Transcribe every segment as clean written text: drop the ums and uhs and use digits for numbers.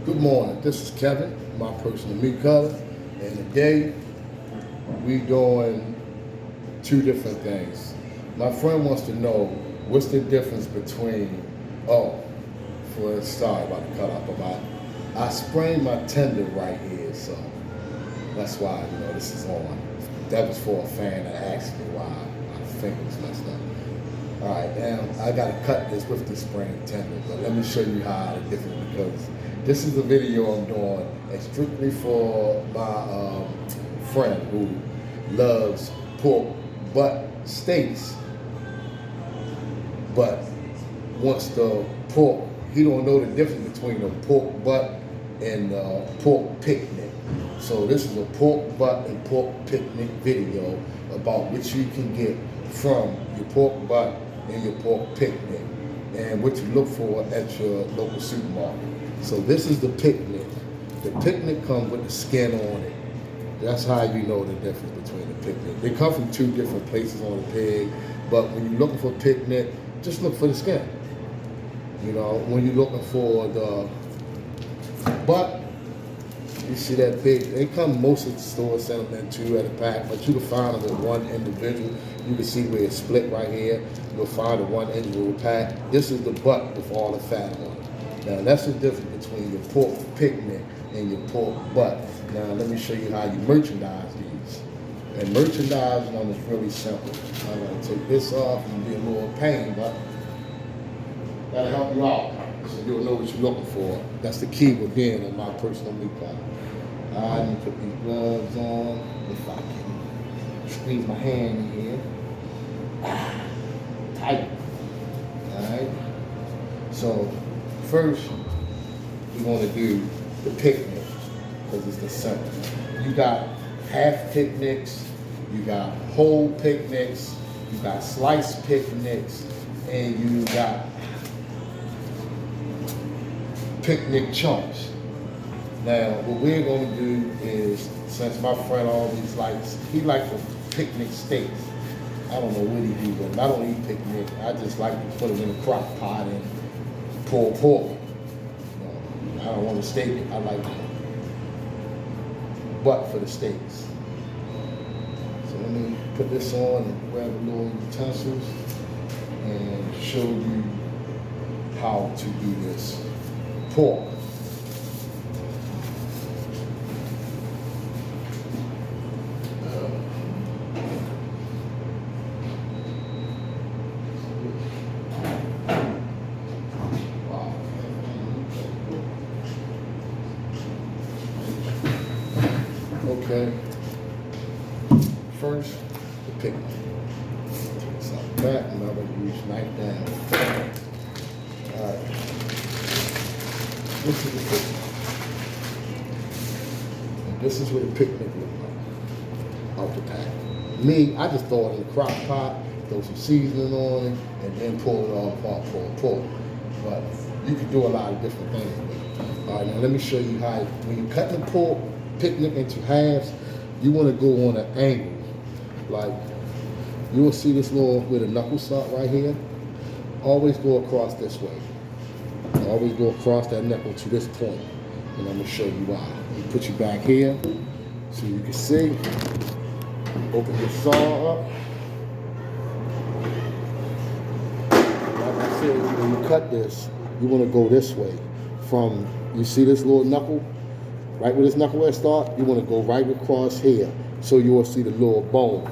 Good morning. This is Kevin, my personal meat cutter, and today we doing two different things. My friend wants to know what's the difference between sorry about the cut off, but I sprained my tendon right here, so that's why this is on. That was for a fan that asked me why my finger was messed up. All right, now I gotta cut this with the sprained tendon, but let me show you how the difference, because this is a video I'm doing strictly for my friend who loves pork butt steaks, but wants the pork. He don't know the difference between a pork butt and pork picnic. So this is a pork butt and pork picnic video about what you can get from your pork butt and your pork picnic, and what you look for at your local supermarket. So this is the picnic. The picnic comes with the skin on it. That's how you know the difference between the picnic. They come from two different places on the pig, but when you're looking for picnic, just look for the skin. When you're looking for the butt, you see that big. They come most of the stores, send them in two at a pack, but you can find them in one individual. You can see where it's split right here. You'll find the one individual pack. This is the butt with all the fat on it. Now that's the difference between your pork picnic and your pork butt. Now let me show you how you merchandise these. And merchandising them is really simple. I'm gonna take this off and be a little pain, but that'll help you out. So you'll know what you're looking for. That's the key with being in my personal meat cutter. Alright, let me put these gloves on. If I can squeeze my hand in here. Tight. Alright. So first we want to do the picnic, because it's the simple. You got half picnics, you got whole picnics, you got sliced picnics, and you got picnic chunks. Now, what we're going to do is, since my friend always likes the picnic steaks. I don't know what he do, but I don't eat picnic. I just like to put them in a crock pot and pull pork. I don't want to steak it. I like the butt for the steaks. So let me put this on and grab a little utensils and show you how to do this pork. Okay. First, the picnic. It's like that, and I'm going to reach right down. All right. This is the picnic. And this is what the picnic looks like out the pack. Me, I just throw it in the crock pot, throw some seasoning on it, and then pull it all apart, pull. But you can do a lot of different things with it. All right, now let me show you how, when you cut the pork picnic into halves, you want to go on an angle. Like, you will see this little, where the knuckles start right here. Always go across this way. Always go across that knuckle to this point. And I'm going to show you why. You put you back here so you can see. Open your saw up. Like I said, when you cut this, you want to go this way. From, you see this little knuckle? Right where this knuckle head start, you want to go right across here, so you will see the little bone.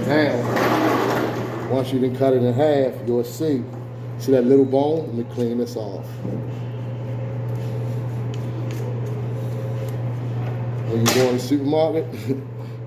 Now, once you done cut it in half, you'll see that little bone? Let me clean this off. When you go in the supermarket,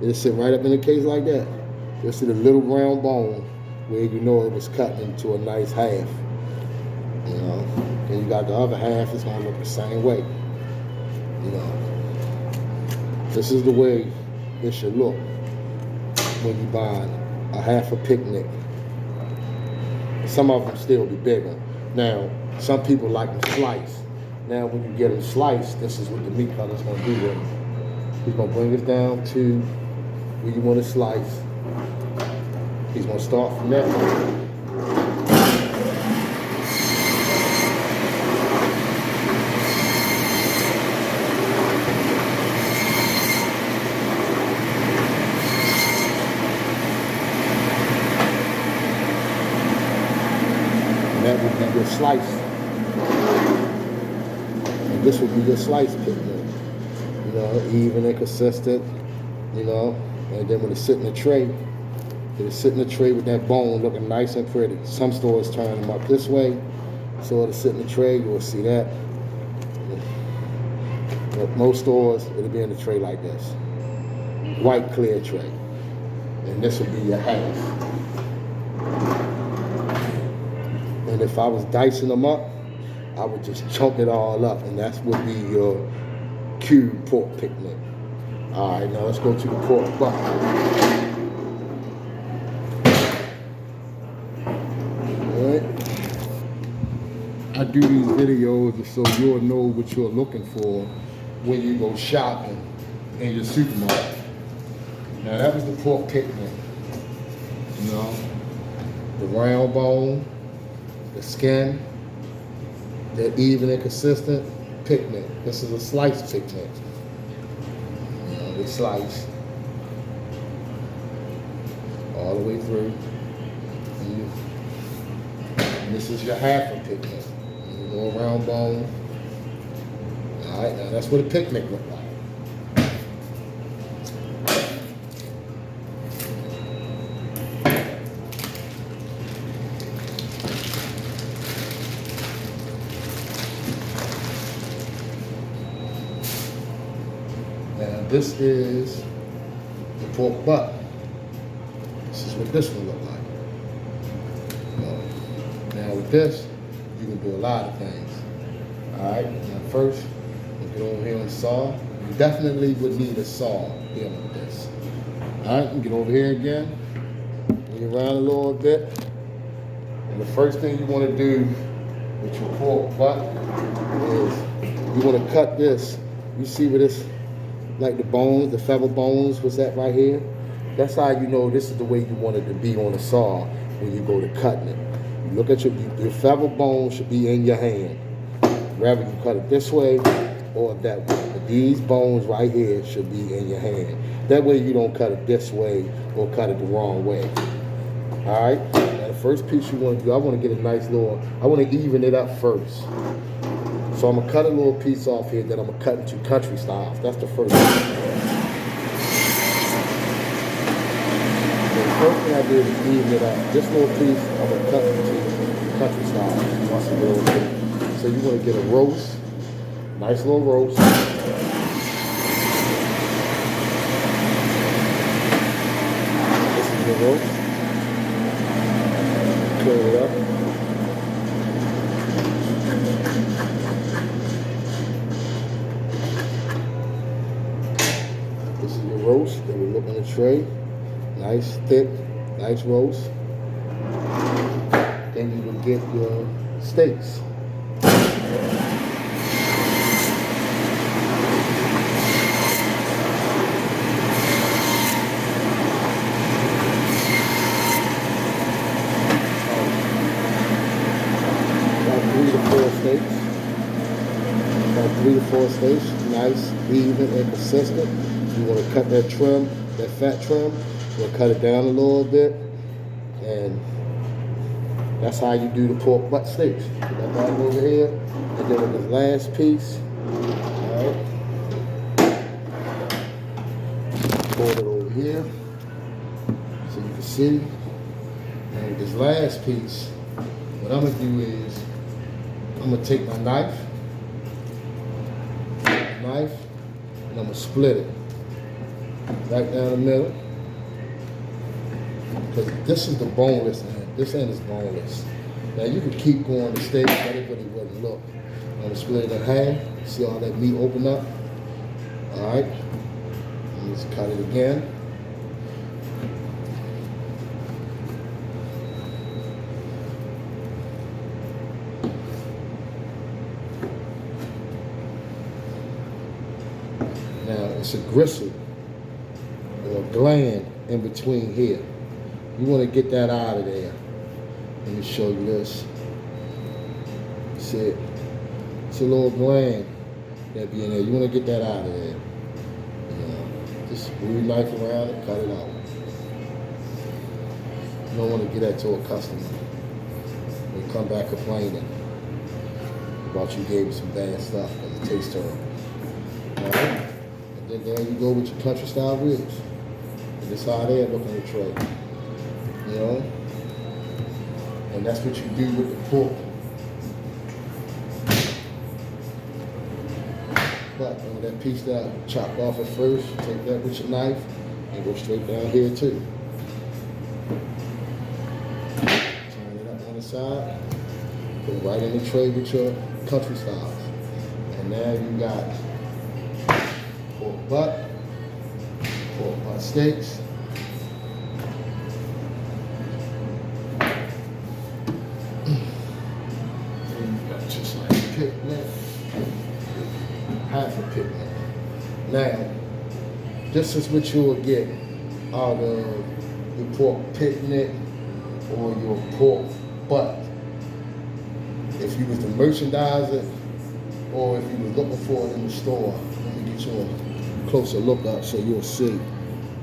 it'll sit right up in the case like that. You'll see the little round bone where you know it was cut into a nice half. And you got the other half, it's gonna look the same way. This is the way it should look when you buy a half a picnic. Some of them still be bigger. Now, some people like them sliced. Now, when you get them sliced, this is what the meat cutter's gonna do with them. He's gonna bring us down to where you want to slice. He's gonna start from that point. That would be your slice. And this would be your slice pigment. You know, even and consistent, you know. And then when it's sitting in a tray, it'll sit in the tray with that bone looking nice and pretty. Some stores turn them up this way, so it'll sit in the tray, you'll see that. But most stores, it'll be in the tray like this. White clear tray. And this will be your half. And if I was dicing them up, I would just chunk it all up, and that would be your cube pork picnic. All right, now let's go to the pork butt. All right. I do these videos so you'll know what you're looking for when you go shopping in your supermarket. Now that was the pork picnic. You know, the round bone, the skin, the even and consistent picnic. This is a slice picnic. You know, we slice all the way through. And this is your half a picnic. You go around bone. All right, now that's what a picnic looks like. Now this is the pork butt. This is what this one look like. Now with this, you can do a lot of things. All right, now first, you get over here and saw. You definitely would need a saw dealing with this. All right, you get over here again, bring it around a little bit. And the first thing you want to do with your pork butt is you want to cut this. You see where this, like the bones, the feather bones was that right here? That's how you know this is the way you want it to be on the saw when you go to cutting it. You look at your feather bone should be in your hand. Whether you cut it this way or that way. But these bones right here should be in your hand. That way you don't cut it this way or cut it the wrong way. All right? Now the first piece you want to do, I want to get a nice little, I want to even it up first. So I'm gonna cut a little piece off here that I'm gonna cut into country styles. That's the first thing. So the first thing I did is even it up. This little piece I'm gonna cut into country styles. Once a little bit. So you wanna get a roast, nice little roast. This is the roast. Clean it up. Roast that we look on the tray, nice thick, nice roast. Then you will get your steaks. About 3 to 4 steaks. About 3 to 4 steaks, nice, even, and consistent. You want to cut that trim, that fat trim, you want to cut it down a little bit, and that's how you do the pork butt steaks. Put that bottom over here, and then with this last piece, all right, pour it over here, so you can see. And with this last piece, what I'm going to do is, I'm going to take my knife, and I'm going to split it. Right down the middle. Because this is the boneless end. This end is boneless. Now you could keep going the steak, but it really wouldn't look. I'm gonna split it in half. See all that meat open up? Alright. Let's cut it again. Now it's a gristle or a gland in between here. You want to get that out of there. Let me show you this. See it? It's a little gland that be in there. You want to get that out of there. Just move your knife around it, cut it out. You don't want to get that to a customer. They come back complaining about you gave them some bad stuff because it tastes terrible. Alright? And then there you go with your country style ribs. And this how they look on the tray. You know? And that's what you do with the pork. But on that piece that chop off at first, take that with your knife and go straight down here too. Turn it up on the side, put it right in the tray with your country styles. And now you got pork butt steaks, and you got just like a picnic. Half a picnic. Now, this is what you will get out of your pork picnic or your pork butt. If you was to merchandise it or if you was looking for it in the store, let me get you a closer look up so you'll see.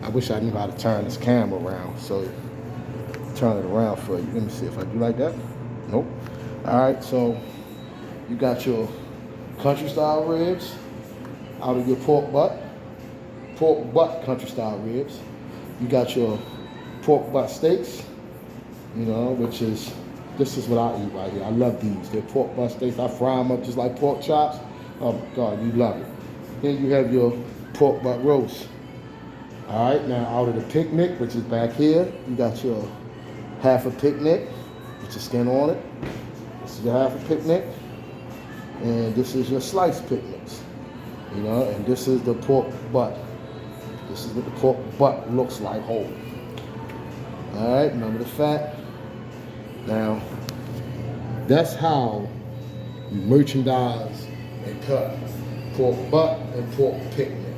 I wish I knew how to turn this camera around, so turn it around for you. Let me see if I do like that. Nope. All right, so you got your country style ribs out of your pork butt country style ribs. You got your pork butt steaks, you know, which is, this is what I eat right here. I love these. They're pork butt steaks. I fry them up just like pork chops. Oh my God, you love it. Then you have your pork butt roast. All right, now out of the picnic, which is back here, you got your half a picnic with your skin on it. This is your half a picnic. And this is your sliced picnics, you know, and this is the pork butt. This is what the pork butt looks like whole. All right, remember the fat. Now, that's how you merchandise and cut pork butt and pork picnic.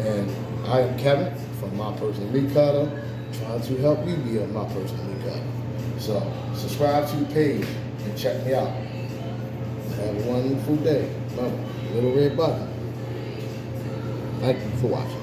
And I am Kevin from My Personal Meat Cutter, trying to help you be my personal meat cutter. So, subscribe to the page and check me out. Have a wonderful day. Remember, little red button. Thank you for watching.